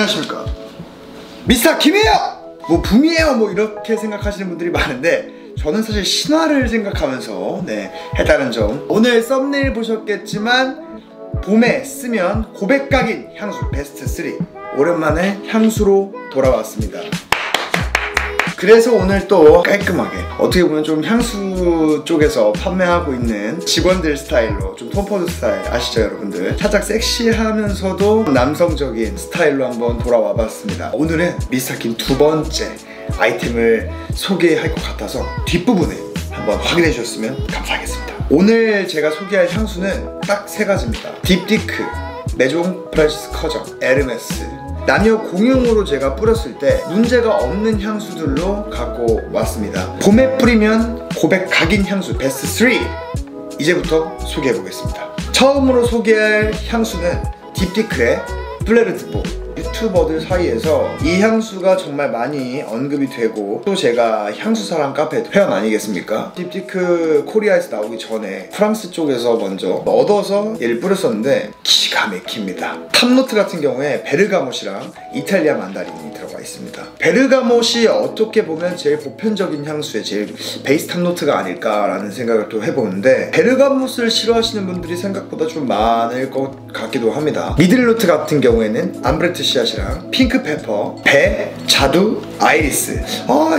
안녕하십니까, 미스터 김이에요! 뭐 붐이에요 뭐 이렇게 생각하시는 분들이 많은데 저는 사실 신화를 생각하면서 했다는 점. 오늘 썸네일 보셨겠지만 봄에 쓰면 고백각인 향수 베스트 3 오랜만에 향수로 돌아왔습니다. 그래서 오늘 또 깔끔하게, 어떻게 보면 좀 향수 쪽에서 판매하고 있는 직원들 스타일로, 좀 톰포드 스타일 아시죠 여러분들? 살짝 섹시하면서도 남성적인 스타일로 한번 돌아와 봤습니다. 오늘은 미스터 김 두 번째 아이템을 소개할 것 같아서 뒷부분에 한번 확인해 주셨으면 감사하겠습니다. 오늘 제가 소개할 향수는 딱 세 가지입니다. 딥디크, 메종 프란시스 커정, 에르메스. 남녀 공용으로 제가 뿌렸을 때 문제가 없는 향수들로 갖고 왔습니다. 봄에 뿌리면 고백 각인 향수 베스트 3 이제부터 소개해 보겠습니다. 처음으로 소개할 향수는 딥디크의 플레르드보. 유튜버들 사이에서 이 향수가 정말 많이 언급이 되고, 또 제가 향수사랑 카페 회원 아니겠습니까? 딥디크 코리아에서 나오기 전에 프랑스 쪽에서 먼저 얻어서 얘를 뿌렸었는데 기가 막힙니다. 탑노트 같은 경우에 베르가못이랑 이탈리아 만다린이 들어가 있습니다. 베르가못이 어떻게 보면 제일 보편적인 향수의 제일 베이스 탑노트가 아닐까라는 생각을 또 해보는데, 베르가못을 싫어하시는 분들이 생각보다 좀 많을 것 같기도 합니다. 미들노트 같은 경우에는 암브레트 씨앗이랑 핑크페퍼, 배, 자두, 아이리스.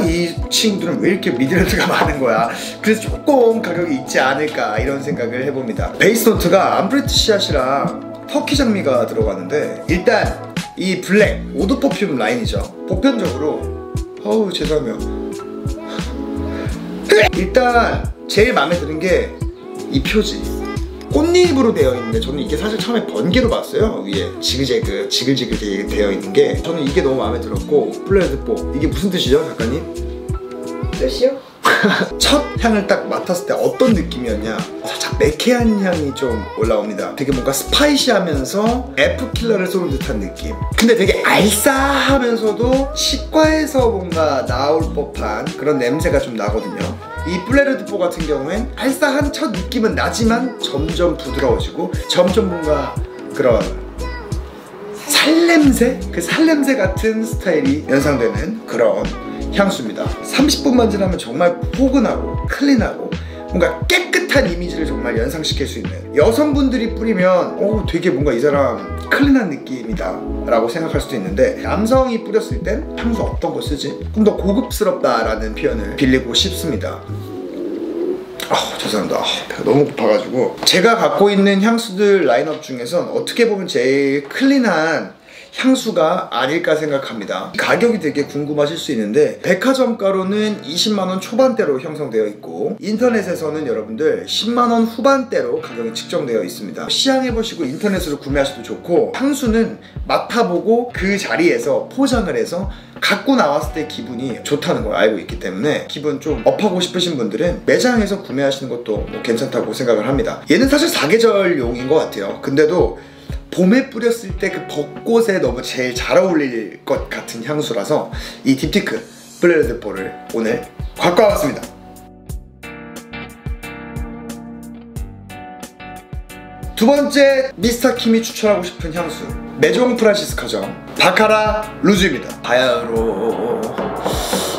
이 친구들은 왜 이렇게 미드노트가 많은 거야? 그래서 조금 가격이 있지 않을까 이런 생각을 해봅니다. 베이스 노트가 암브레트 씨앗이랑 터키 장미가 들어가는데, 일단 이 블랙 오드 퍼퓸 라인이죠. 보편적으로 죄송해요. 일단 제일 마음에 드는 게 이 표지, 꽃잎으로 되어 있는데, 저는 이게 사실 처음에 번개로 봤어요. 위에 지글지글 되어 있는 게 저는 이게 너무 마음에 들었고, 플레르드보 이게 무슨 뜻이죠 작가님? 뜻이요? 첫 향을 딱 맡았을 때 어떤 느낌이었냐? 살짝 매캐한 향이 좀 올라옵니다. 되게 뭔가 스파이시하면서 F킬러를 쏘는 듯한 느낌. 근데 되게 알싸하면서도 치과에서 뭔가 나올 법한 그런 냄새가 좀 나거든요. 이 플레르드보 같은 경우엔 알싸한 첫 느낌은 나지만 점점 부드러워지고, 점점 뭔가 그런 살냄새? 그 살냄새 같은 스타일이 연상되는 그런 향수입니다. 30분만 지나면 정말 포근하고 클린하고 뭔가 깨끗한 이미지를 정말 연상시킬 수 있는, 여성분들이 뿌리면 되게 뭔가 이 사람 클린한 느낌이다 라고 생각할 수도 있는데, 남성이 뿌렸을 땐 향수 어떤 거 쓰지? 좀 더 고급스럽다 라는 표현을 빌리고 싶습니다. 죄송합니다. 배가 너무 고파가지고. 제가 갖고 있는 향수들 라인업 중에선 어떻게 보면 제일 클린한 향수가 아닐까 생각합니다. 가격이 되게 궁금하실 수 있는데, 백화점가로는 20만원 초반대로 형성되어 있고, 인터넷에서는 여러분들 10만원 후반대로 가격이 측정되어 있습니다. 시향해보시고 인터넷으로 구매하셔도 좋고, 향수는 맡아보고 그 자리에서 포장을 해서 갖고 나왔을 때 기분이 좋다는 걸 알고 있기 때문에, 기분 좀 업하고 싶으신 분들은 매장에서 구매하시는 것도 괜찮다고 생각을 합니다. 얘는 사실 사계절용인 것 같아요. 근데도 봄에 뿌렸을 때 그 벚꽃에 너무 제일 잘 어울릴 것 같은 향수라서 이 딥디크 플레르드보를 오늘 갖고 와봤습니다. 두 번째 미스터 킴이 추천하고 싶은 향수, 메종 프란시스 커정 바카라 루즈입니다. 바야흐로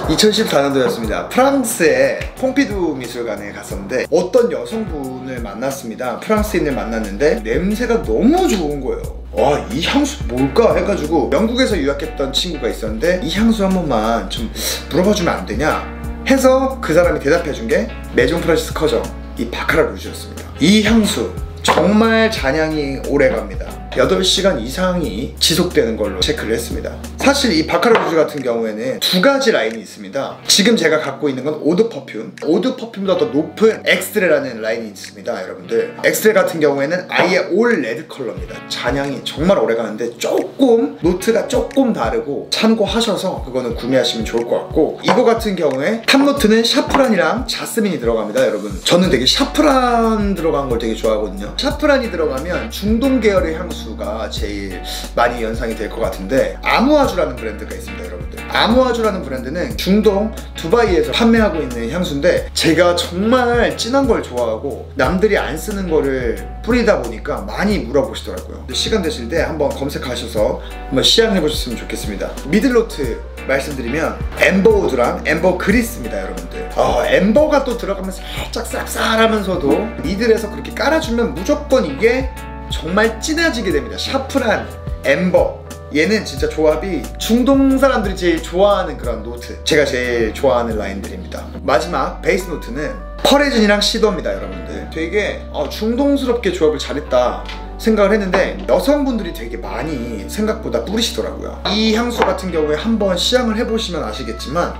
2014년도였습니다. 프랑스의 퐁피두 미술관에 갔었는데 어떤 여성분을 만났습니다. 프랑스인을 만났는데 냄새가 너무 좋은 거예요. 이 향수 뭘까 해가지고 영국에서 유학했던 친구가 있었는데, 이 향수 한 번만 좀 물어봐주면 안 되냐 해서 그 사람이 대답해준 게 메종 프란시스 커정 이 바카라 루즈였습니다. 이 향수 정말 잔향이 오래갑니다. 8시간 이상이 지속되는 걸로 체크를 했습니다. 사실 이 바카라 루즈 같은 경우에는 두 가지 라인이 있습니다. 지금 제가 갖고 있는 건 오드 퍼퓸, 오드 퍼퓸보다 더 높은 엑스트레라는 라인이 있습니다. 여러분들, 엑스트레 같은 경우에는 아예 올 레드 컬러입니다. 잔향이 정말 오래가는데 조금 노트가 조금 다르고, 참고하셔서 그거는 구매하시면 좋을 것 같고, 이거 같은 경우에 탑노트는 샤프란이랑 자스민이 들어갑니다. 여러분, 저는 되게 샤프란 들어간 걸 되게 좋아하거든요. 샤프란이 들어가면 중동 계열의 향수 향수가 제일 많이 연상이 될 것 같은데, 아무아주라는 브랜드가 있습니다, 여러분들. 아무아주라는 브랜드는 중동 두바이에서 판매하고 있는 향수인데, 제가 정말 진한 걸 좋아하고 남들이 안 쓰는 거를 뿌리다 보니까 많이 물어보시더라고요. 시간 되실 때 한번 검색하셔서 한번 시향해 보셨으면 좋겠습니다. 미들노트 말씀드리면 엠버우드랑 엠버 그리스입니다, 여러분들. 엠버가 또 들어가면 살짝 쌉쌀하면서도 미들에서 그렇게 깔아주면 무조건 이게 정말 진해지게 됩니다. 샤프란 엠버, 얘는 진짜 조합이 중동 사람들이 제일 좋아하는 그런 노트, 제가 제일 좋아하는 라인들입니다. 마지막 베이스 노트는 퍼레진이랑 시더입니다, 여러분들. 되게 중동스럽게 조합을 잘했다 생각을 했는데, 여성분들이 되게 많이 생각보다 뿌리시더라고요. 이 향수 같은 경우에 한번 시향을 해보시면 아시겠지만,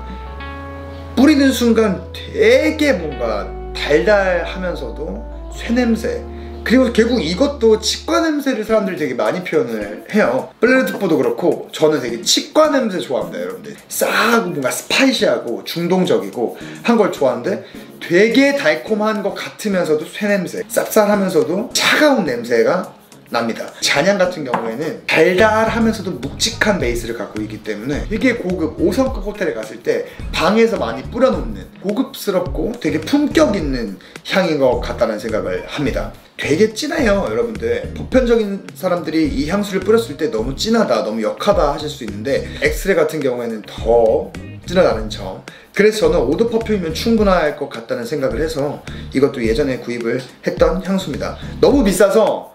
뿌리는 순간 되게 뭔가 달달하면서도 쇠냄새, 그리고 결국 이것도 치과 냄새를 사람들이 되게 많이 표현을 해요. 플레르트포도 그렇고 저는 되게 치과 냄새 좋아합니다, 여러분들. 싸하고 뭔가 스파이시하고 중동적이고 한 걸 좋아하는데, 되게 달콤한 것 같으면서도 쇠냄새, 쌉쌀하면서도 차가운 냄새가 납니다. 잔향 같은 경우에는 달달하면서도 묵직한 베이스를 갖고 있기 때문에 되게 고급 5성급 호텔에 갔을 때 방에서 많이 뿌려놓는 고급스럽고 되게 품격 있는 향인 것 같다는 생각을 합니다. 되게 진해요, 여러분들. 보편적인 사람들이 이 향수를 뿌렸을 때 너무 진하다, 너무 역하다 하실 수 있는데, 엑스레 같은 경우에는 더 진하다는 점. 그래서 저는 오드 퍼퓸이면 충분할 것 같다는 생각을 해서 이것도 예전에 구입을 했던 향수입니다. 너무 비싸서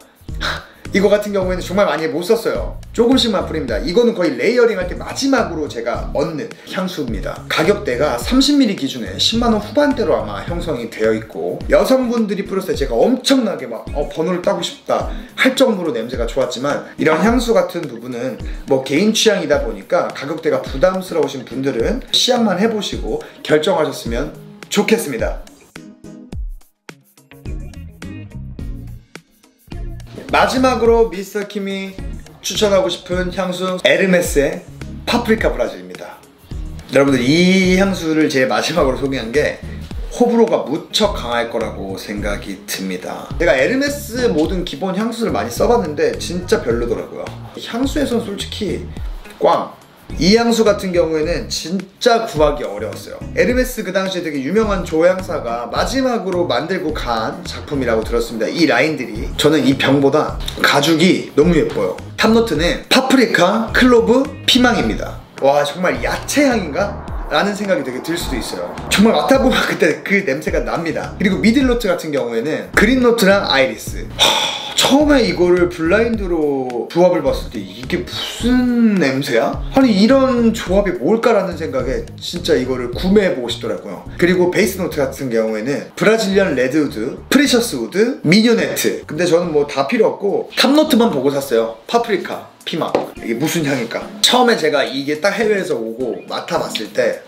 이거 같은 경우에는 정말 많이 못 썼어요. 조금씩만 뿌립니다. 이거는 거의 레이어링 할 때 마지막으로 제가 얻는 향수입니다. 가격대가 30ml 기준에 10만원 후반대로 아마 형성이 되어 있고, 여성분들이 뿌렸을 때 제가 엄청나게 막 번호를 따고 싶다 할 정도로 냄새가 좋았지만, 이런 향수 같은 부분은 뭐 개인 취향이다 보니까 가격대가 부담스러우신 분들은 시향만 해보시고 결정하셨으면 좋겠습니다. 마지막으로 미스터 킴이 추천하고 싶은 향수, 에르메스의 파프리카 브라질입니다. 여러분들, 이 향수를 제일 마지막으로 소개한 게 호불호가 무척 강할 거라고 생각이 듭니다. 제가 에르메스 모든 기본 향수를 많이 써봤는데 진짜 별로더라고요. 향수에선 솔직히 꽝. 이 향수 같은 경우에는 진짜 구하기 어려웠어요. 에르메스 그 당시에 되게 유명한 조향사가 마지막으로 만들고 간 작품이라고 들었습니다. 이 라인들이, 저는 이 병보다 가죽이 너무 예뻐요. 탑노트는 파프리카, 클로브, 피망입니다. 와, 정말 야채 향인가? 라는 생각이 되게 들 수도 있어요. 정말 맡아보면 그때 그 냄새가 납니다. 그리고 미들노트 같은 경우에는 그린노트랑 아이리스. 처음에 이거를 블라인드로 조합을 봤을 때 이게 무슨 냄새야? 아니, 이런 조합이 뭘까라는 생각에 진짜 이거를 구매해보고 싶더라고요. 그리고 베이스 노트 같은 경우에는 브라질리언 레드우드, 프리셔스 우드, 미니오네트. 근데 저는 뭐 다 필요 없고 탑노트만 보고 샀어요. 파프리카, 피망. 이게 무슨 향일까? 처음에 제가 이게 딱 해외에서 오고 맡아봤을 때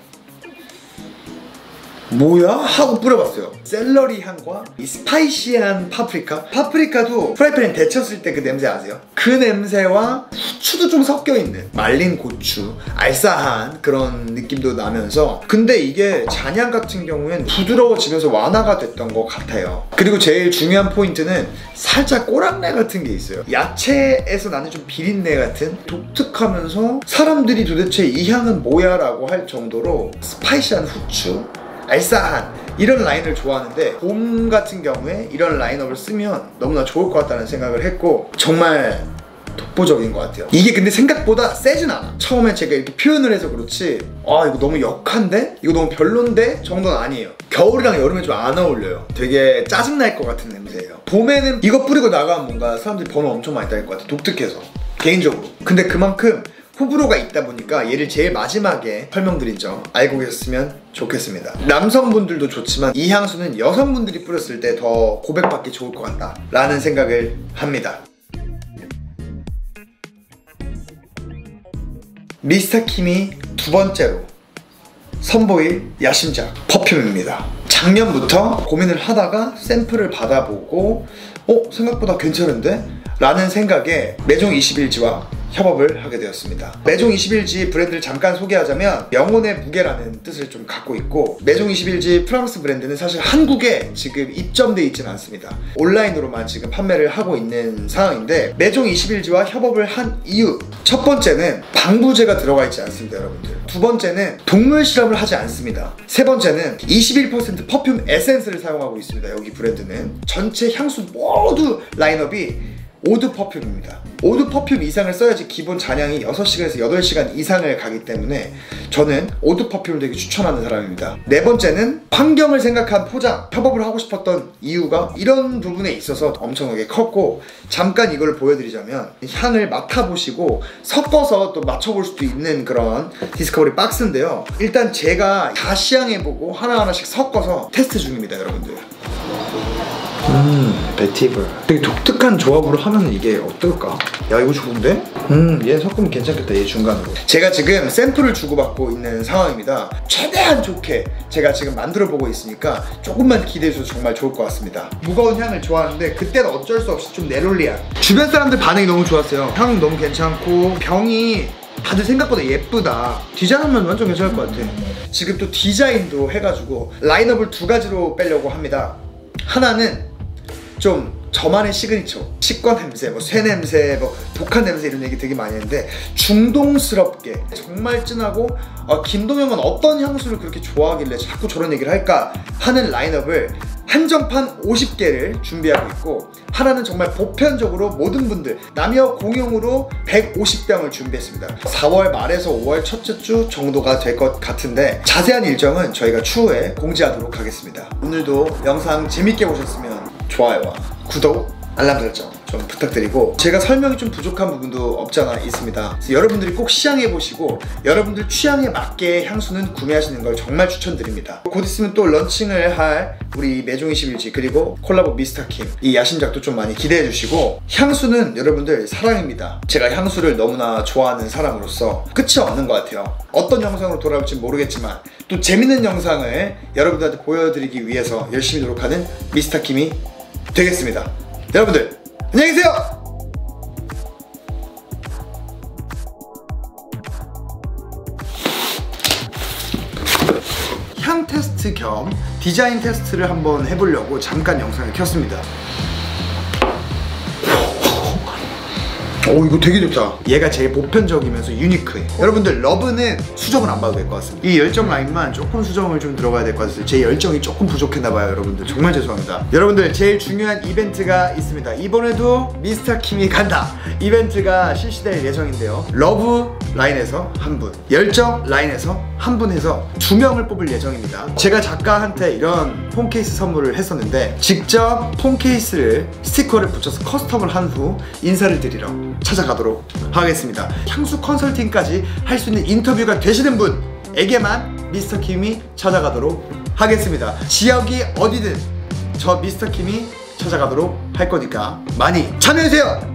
뭐야? 하고 뿌려봤어요. 샐러리 향과 이 스파이시한 파프리카. 파프리카도 프라이팬에 데쳤을 때 그 냄새 아세요? 그 냄새와 후추도 좀 섞여있는 말린 고추, 알싸한 그런 느낌도 나면서, 근데 이게 잔향 같은 경우엔 부드러워지면서 완화가 됐던 것 같아요. 그리고 제일 중요한 포인트는 살짝 꼬랑내 같은 게 있어요. 야채에서 나는 좀 비린내 같은, 독특하면서 사람들이 도대체 이 향은 뭐야? 라고 할 정도로 스파이시한 후추, 알싸한 이런 라인을 좋아하는데, 봄 같은 경우에 이런 라인업을 쓰면 너무나 좋을 것 같다는 생각을 했고, 정말 독보적인 것 같아요. 이게 근데 생각보다 세진 않아. 처음에 제가 이렇게 표현을 해서 그렇지, 이거 너무 역한데? 이거 너무 별론데? 정도는 아니에요. 겨울이랑 여름에 좀 안 어울려요. 되게 짜증날 것 같은 냄새예요. 봄에는 이거 뿌리고 나가면 뭔가 사람들이 번호 엄청 많이 따일 것 같아, 독특해서, 개인적으로. 근데 그만큼 호불호가 있다 보니까 얘를 제일 마지막에 설명드린 점 알고 계셨으면 좋겠습니다. 남성분들도 좋지만 이 향수는 여성분들이 뿌렸을 때 더 고백받기 좋을 것 같다 라는 생각을 합니다. 미스터 킴이 두 번째로 선보일 야심작 퍼퓸입니다. 작년부터 고민을 하다가 샘플을 받아보고 생각보다 괜찮은데? 라는 생각에 매종 21지와 협업을 하게 되었습니다. 매종 21지 브랜드를 잠깐 소개하자면 영혼의 무게라는 뜻을 좀 갖고 있고, 매종 21지 프랑스 브랜드는 사실 한국에 지금 입점되어 있지는 않습니다. 온라인으로만 지금 판매를 하고 있는 상황인데, 매종 21지와 협업을 한 이유, 첫 번째는 방부제가 들어가 있지 않습니다, 여러분들. 두 번째는 동물 실험을 하지 않습니다. 세 번째는 21% 퍼퓸 에센스를 사용하고 있습니다. 여기 브랜드는 전체 향수 모두 라인업이 오드 퍼퓸입니다. 오드 퍼퓸 이상을 써야지 기본 잔향이 6시간에서 8시간 이상을 가기 때문에 저는 오드 퍼퓸을 되게 추천하는 사람입니다. 네 번째는 환경을 생각한 포장, 협업을 하고 싶었던 이유가 이런 부분에 있어서 엄청나게 컸고, 잠깐 이걸 보여드리자면 향을 맡아보시고 섞어서 또 맞춰볼 수도 있는 그런 디스커버리 박스인데요. 일단 제가 다 시향해보고 하나하나씩 섞어서 테스트 중입니다, 여러분들. 베티블 되게 독특한 조합으로 하면 이게 어떨까? 야, 이거 좋은데? 얘 섞으면 괜찮겠다, 얘 중간으로. 제가 지금 샘플을 주고받고 있는 상황입니다. 최대한 좋게 제가 지금 만들어보고 있으니까 조금만 기대해주셔도 정말 좋을 것 같습니다. 무거운 향을 좋아하는데 그때는 어쩔 수 없이 좀 네롤리안. 주변 사람들 반응이 너무 좋았어요. 향 너무 괜찮고 병이 다들 생각보다 예쁘다, 디자인하면 완전 괜찮을 것 같아. 지금 또 디자인도 해가지고 라인업을 두 가지로 빼려고 합니다. 하나는 좀 저만의 시그니처, 치과 냄새, 뭐 쇠 냄새, 뭐 독한 냄새 이런 얘기 되게 많이 했는데, 중동스럽게 정말 진하고 김동영은 어떤 향수를 그렇게 좋아하길래 자꾸 저런 얘기를 할까 하는 라인업을 한정판 50개를 준비하고 있고, 하나는 정말 보편적으로 모든 분들 남녀 공용으로 150병을 준비했습니다. 4월 말에서 5월 첫째 주 정도가 될 것 같은데, 자세한 일정은 저희가 추후에 공지하도록 하겠습니다. 오늘도 영상 재밌게 보셨으면 좋아요와 구독, 알람 설정 좀 부탁드리고, 제가 설명이 좀 부족한 부분도 없지 않아 있습니다. 그래서 여러분들이 꼭 시향해보시고 여러분들 취향에 맞게 향수는 구매하시는 걸 정말 추천드립니다. 곧 있으면 또 런칭을 할 우리 매종 21지 그리고 콜라보 미스터킴, 이 야심작도 좀 많이 기대해주시고, 향수는 여러분들 사랑입니다. 제가 향수를 너무나 좋아하는 사람으로서 끝이 없는 것 같아요. 어떤 영상으로 돌아올지 모르겠지만 또 재밌는 영상을 여러분들한테 보여드리기 위해서 열심히 노력하는 미스터킴이 되겠습니다. 여러분들 안녕히 계세요. 향 테스트 겸 디자인 테스트를 한번 해보려고 잠깐 영상을 켰습니다. 오, 이거 되게 좋다. 얘가 제일 보편적이면서 유니크해. 여러분들 러브는 수정을 안 봐도 될 것 같습니다. 이 열정 라인만 조금 수정을 좀 들어가야 될 것 같아요. 제 열정이 조금 부족했나봐요, 여러분들. 정말 죄송합니다. 여러분들, 제일 중요한 이벤트가 있습니다. 이번에도 미스터킴이 간다 이벤트가 실시될 예정인데요. 러브 라인에서 한 분, 열정 라인에서 한 분 해서 2명을 뽑을 예정입니다. 제가 작가한테 이런 폰 케이스 선물을 했었는데, 직접 폰 케이스를 스티커를 붙여서 커스텀을 한 후 인사를 드리러 찾아가도록 하겠습니다. 향수 컨설팅까지 할 수 있는 인터뷰가 되시는 분에게만 미스터킴이 찾아가도록 하겠습니다. 지역이 어디든 저 미스터킴이 찾아가도록 할 거니까 많이 참여해주세요.